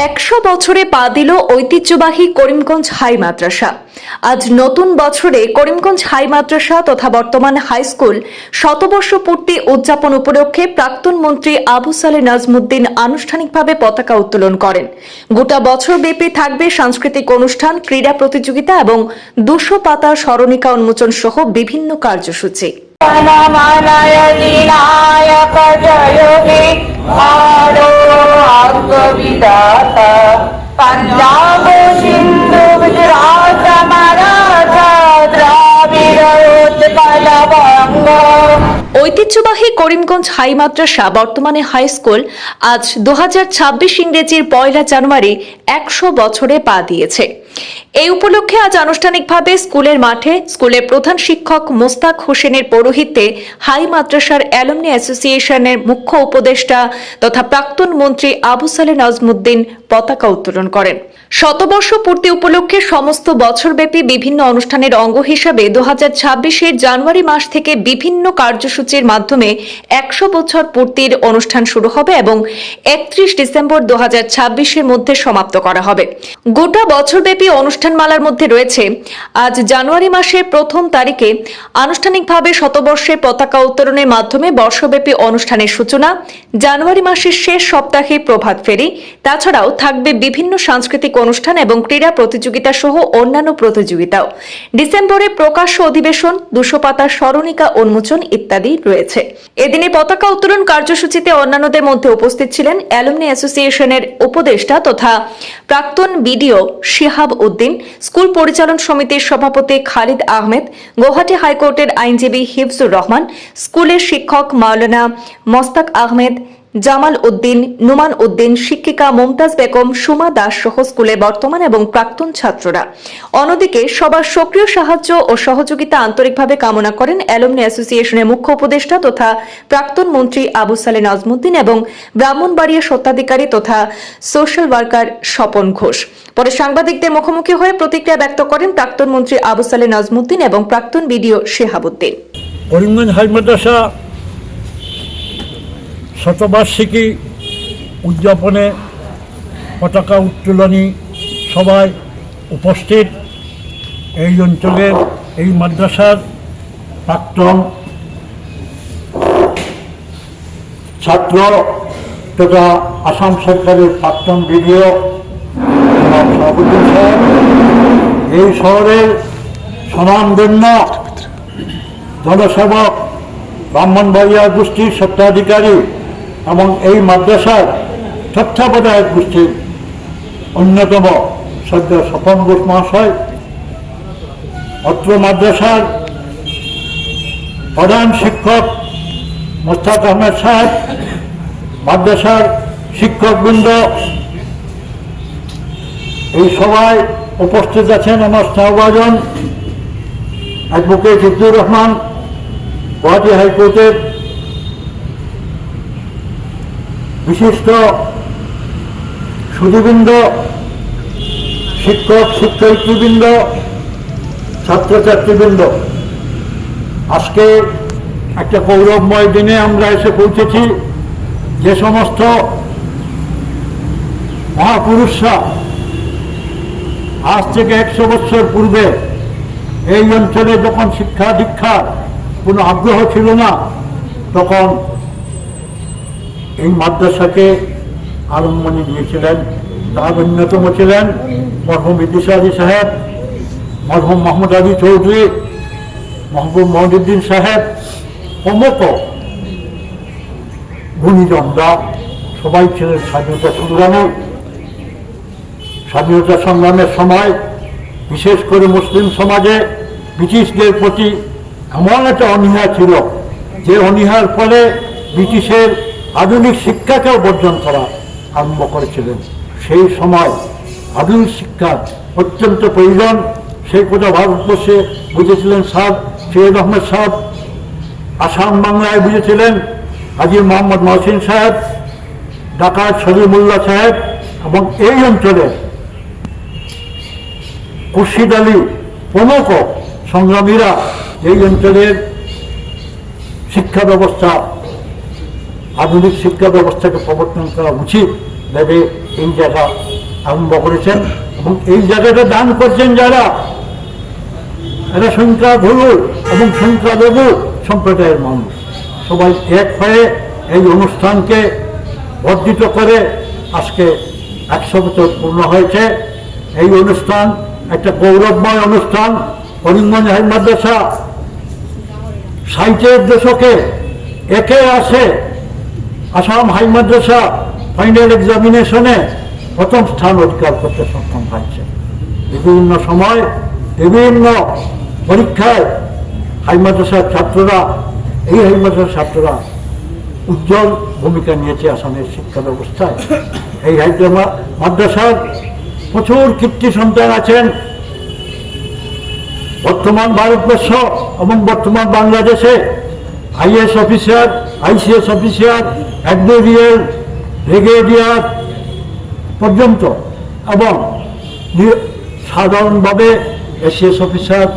100 বছরে পা দিল ঐতিহ্যবাহী করিমগঞ্জ হাই মাদ্রাসা। আজ নতুন বছরে করিমগঞ্জ হাই মাদ্রাসা তথা বর্তমান হাই স্কুল শতবর্ষ পূর্তি উদযাপন উপলক্ষে প্রাক্তন মন্ত্রী আবু সালেহ নাজমুদ্দিন আনুষ্ঠানিকভাবে পতাকা উত্তোলন করেন। গোটা বছর ব্যাপী থাকবে সাংস্কৃতিক অনুষ্ঠান, ক্রীড়া প্রতিযোগিতা এবং 200 পাতার স্মরণিকা উন্মোচন সহ বিভিন্ন কার্যসূচি। पंजाब सिंधु गुजरात मराठा द्राविड़ उत्कल बंग। ঐতিহ্যবাহী করিমগঞ্জ হাই মাদ্রাসা বর্তমানে হাই স্কুল আজ 2026 ইংরেজির 1 জানুয়ারি 100 বছরে পা দিয়েছে। এই উপলক্ষে আজ আনুষ্ঠানিকভাবে স্কুলের মাঠে স্কুলের প্রধান শিক্ষক মোস্তাক হোসেনের পৌরোহিত্যে হাই মাদ্রাসার অ্যালুমনি অ্যাসোসিয়েশনের মুখ্য উপদেষ্টা তথা প্রাক্তন মন্ত্রী আবু সালেহ নাজমুদ্দিন পতাকা উত্তোলন করেন। শতবর্ষ পূর্তি উপলক্ষে সমস্ত বছরব্যাপী বিভিন্ন অনুষ্ঠানের অঙ্গ হিসাবে 2026-এর জানুয়ারি মাস থেকে বিভিন্ন কার্যসূচির মাধ্যমে 100 বছর পূর্তির অনুষ্ঠান শুরু হবে এবং 31 ডিসেম্বর 2026-এর মধ্যে সমাপ্ত করা হবে। গোটা বছরব্যাপী অনুষ্ঠানমালার মধ্যে রয়েছে আজ জানুয়ারি মাসের 1 তারিখে আনুষ্ঠানিকভাবে শতবর্ষের পতাকা উত্তোলনের মাধ্যমে বর্ষব্যাপী অনুষ্ঠানের সূচনা, জানুয়ারি মাসের শেষ সপ্তাহে প্রভাত ফেরি, তাছাড়াও থাকবে বিভিন্ন সাংস্কৃতিক অনুষ্ঠান এবং ক্রীড়া প্রতিযোগিতা সহ অন্যান্য প্রতিযোগিতাও। ডিসেম্বরে প্রকাশ্য অধিবেশন, 200 পাতার স্মরণিকা উন্মোচন ইত্যাদি রয়েছে। এদিনে পতাকা উত্তোলন কার্যসূচিতে অন্যান্যদের মধ্যে উপস্থিত ছিলেন অ্যালুমনি অ্যাসোসিয়েশনের উপদেষ্টা তথা প্রাক্তন বিডিও শিহাব উদ্দিন, স্কুল পরিচালন সমিতির সভাপতি খালিদ আহমেদ, গৌহাটি হাইকোর্টের আইনজীবী হিফজুর রহমান, স্কুলের শিক্ষক মাওলানা মোস্তাক আহমেদ, জামাল উদ্দিন, নুমান উদ্দিন, শিক্ষিকা মুমতাজ বেগম, সুমা দাস সহ স্কুলের বর্তমান এবং প্রাক্তন ছাত্ররা। অন্যদিকে সবার সক্রিয় সাহায্য ও সহযোগিতা আন্তরিকভাবে কামনা করেন অ্যালুমনি অ্যাসোসিয়েশনের মুখ্য উপদেষ্টা তথা প্রাক্তন মন্ত্রী আবু সালেহ নাজমুদ্দিন এবং ব্রাহ্মণবাড়িয়া স্বত্বাধিকারী তথা সোশ্যাল ওয়ার্কার স্বপন ঘোষ। পরে সাংবাদিকদের মুখোমুখি হয়ে প্রতিক্রিয়া ব্যক্ত করেন প্রাক্তন মন্ত্রী আবু সালেহ নাজমুদ্দিন এবং প্রাক্তন বিডিও শিহাব উদ্দিন। করিমগঞ্জ হাই মাদ্রাসা শতবার্ষিকী উদযাপনে পতাকা উত্তোলনী সভায় উপস্থিত এই অঞ্চলের এই মাদ্রাসার প্রাক্তন ছাত্র তথা আসাম সরকারের প্রাক্তন বিডিও সভাপতি সাহেব, এই শহরের স্বনামধন্য জনসেবক, ব্রাহ্মণবাড়িয়া গোষ্ঠীর স্বত্বাধিকারী এবং এই মাদ্রাসার তত্ত্বাবধায়ক গোষ্ঠীর অন্যতম শ্রদ্ধেয় স্বপন ঘোষ মহাশয়, অত্র মাদ্রাসার প্রধান শিক্ষক মোস্তাক আহমেদ সাহেব, মাদ্রাসার শিক্ষকবৃন্দ, এই সভায় উপস্থিত আছেন আমার স্নেহভাজন অ্যাডভোকেট হিফজুর রহমান, গৌহাটি হাইকোর্টের বিশিষ্ট সুধীবৃন্দ, শিক্ষক শিক্ষয়িত্রীবৃন্দ, ছাত্রছাত্রীবৃন্দ। আজকে একটা গৌরবময় দিনে আমরা এসে পৌঁছেছি। যে সমস্ত মহাপুরুষরা আজ থেকে 100 বছর পূর্বে এই অঞ্চলে যখন শিক্ষা দীক্ষার কোনো আগ্রহ ছিল না, তখন এই মাদ্রাসাকে আলম্বনী দিয়েছিলেন। তার অন্যতম ছিলেন মরহুম ইদ্রিস আলী সাহেব, মরহুম মোহাম্মদ আলী চৌধুরী, মহবুব মহিউদ্দিন সাহেব প্রমুখ গুণীজনরা সবাই ছিলেন স্বাধীনতা সংগ্রামী। স্বাধীনতা সংগ্রামের সময় বিশেষ করে মুসলিম সমাজে ব্রিটিশদের প্রতি এমন একটা অনীহা ছিল যে অনীহার ফলে ব্রিটিশের আধুনিক শিক্ষাকেও বর্জন করা আরম্ভ করেছিলেন। সেই সময় আধুনিক শিক্ষার অত্যন্ত প্রয়োজন, সেই কথা ভারতবর্ষে বুঝেছিলেন স্যার সৈয়দ আহমেদ সাহেব, আসাম বাংলায় বুঝেছিলেন হাজী মোহাম্মদ মহসিন সাহেব, ঢাকার সলিমুল্লাহ সাহেব এবং এই অঞ্চলে খুরশিদ আলী প্রমুখ সংগ্রামীরা এই অঞ্চলের শিক্ষা ব্যবস্থা, আধুনিক শিক্ষা ব্যবস্থাকে প্রবর্তন করা উচিত ভেবে এই জায়গা আরম্ভ করেছেন এবং এই জায়গাটা দান করছেন যারা, এরা সংখ্যাগুরু এবং সংখ্যালঘু সম্প্রদায়ের মানুষ সবাই এক হয়ে এই অনুষ্ঠানকে বর্ধিত করে আজকে 100 বছর পূর্ণ হয়েছে। এই অনুষ্ঠান একটা গৌরবময় অনুষ্ঠান। করিমগঞ্জ হাই মাদ্রাসা 60-এর দশকে একে আসে আসাম হাই মাদ্রাসা ফাইনাল এক্সামিনেশনে প্রথম স্থান অধিকার করতে সক্ষম হয়েছে। বিভিন্ন সময় বিভিন্ন পরীক্ষায় হাই মাদ্রাসার ছাত্ররা, এই হাই মাদ্রাসার ছাত্ররা উজ্জ্বল ভূমিকা নিয়েছে আসামের শিক্ষা ব্যবস্থায়। এই হাই মাদ্রাসার প্রচুর কীর্তি সন্তান আছেন বর্তমান ভারতবর্ষ এবং বর্তমান বাংলাদেশে। IAS officer, ICS officer, admiral, brigadier পর্যন্ত এবং সাধারণভাবে এসিএস অফিসার,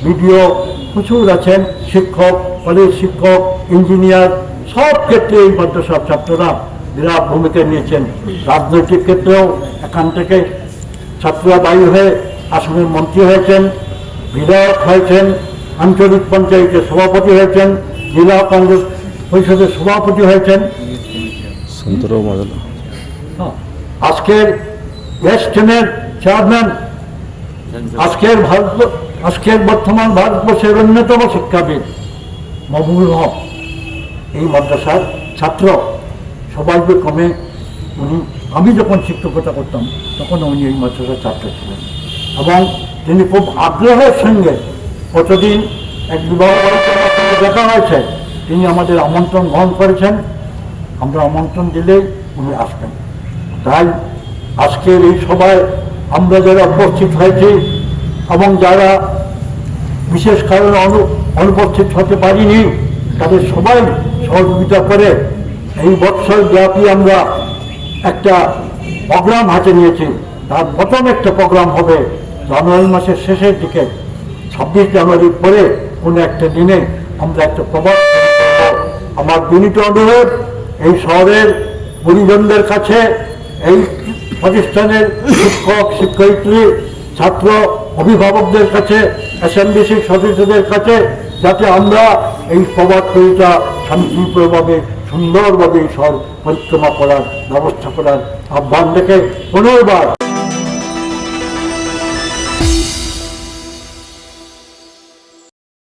বিডিও প্রচুর আছেন, শিক্ষক, কলেজ শিক্ষক, ইঞ্জিনিয়ার, সব ক্ষেত্রে এই মাদ্রাসার ছাত্ররা বিরাট ভূমিকা নিয়েছেন। রাজনৈতিক ক্ষেত্রেও এখান থেকে ছাত্ররা বাইর হয়ে আসামের মন্ত্রী হয়েছেন, বিধায়ক হয়েছেন, আঞ্চলিক পঞ্চায়েতের সভাপতি হয়েছেন, জেলা কংগ্রেস পরিষদের সভাপতি হয়েছেন। আজকের এসটিএমের চেয়ারম্যান, আজকের বর্তমান ভারতবর্ষের অন্যতম শিক্ষাবিদ মহবুবুল হক এই মাদ্রাসার ছাত্র। সবাইকে কমে উনি, আমি যখন শিক্ষকতা করতাম তখন উনি এই মাদ্রাসার ছাত্র ছিলেন এবং তিনি খুব আগ্রহের সঙ্গে প্রতিদিন এক বিবাহ দেখা হয়েছে, তিনি আমাদের আমন্ত্রণ গ্রহণ করেছেন। আমরা আমন্ত্রণ দিলেই উনি আসবেন। তাই আজকের এই সভায় আমরা যারা উপস্থিত হয়েছি এবং যারা বিশেষ কারণে অনুপস্থিত হতে পারিনি, তাদের সবাই সহযোগিতা করে এই বৎসর ব্যাপী আমরা একটা প্রোগ্রাম হাতে নিয়েছি। তার প্রথম একটা প্রোগ্রাম হবে জানুয়ারি মাসের শেষের দিকে, 26 জানুয়ারির পরে কোনো একটা দিনে আমরা একটা প্রবাদ। আমার বিনীত অনুরোধ এই শহরের পরিজনদের কাছে, এই প্রতিষ্ঠানের শিক্ষক, শিক্ষয়িত্রী, ছাত্র, অভিভাবকদের কাছে, এসএমডিসি সদস্যদের কাছে, যাতে আমরা এই প্রবাদ কবিতা শান্তিপ্রিয়ভাবে সুন্দরভাবে এই শহর পরিক্রমা করার ব্যবস্থা করার আহ্বান রেখে পুনর্বার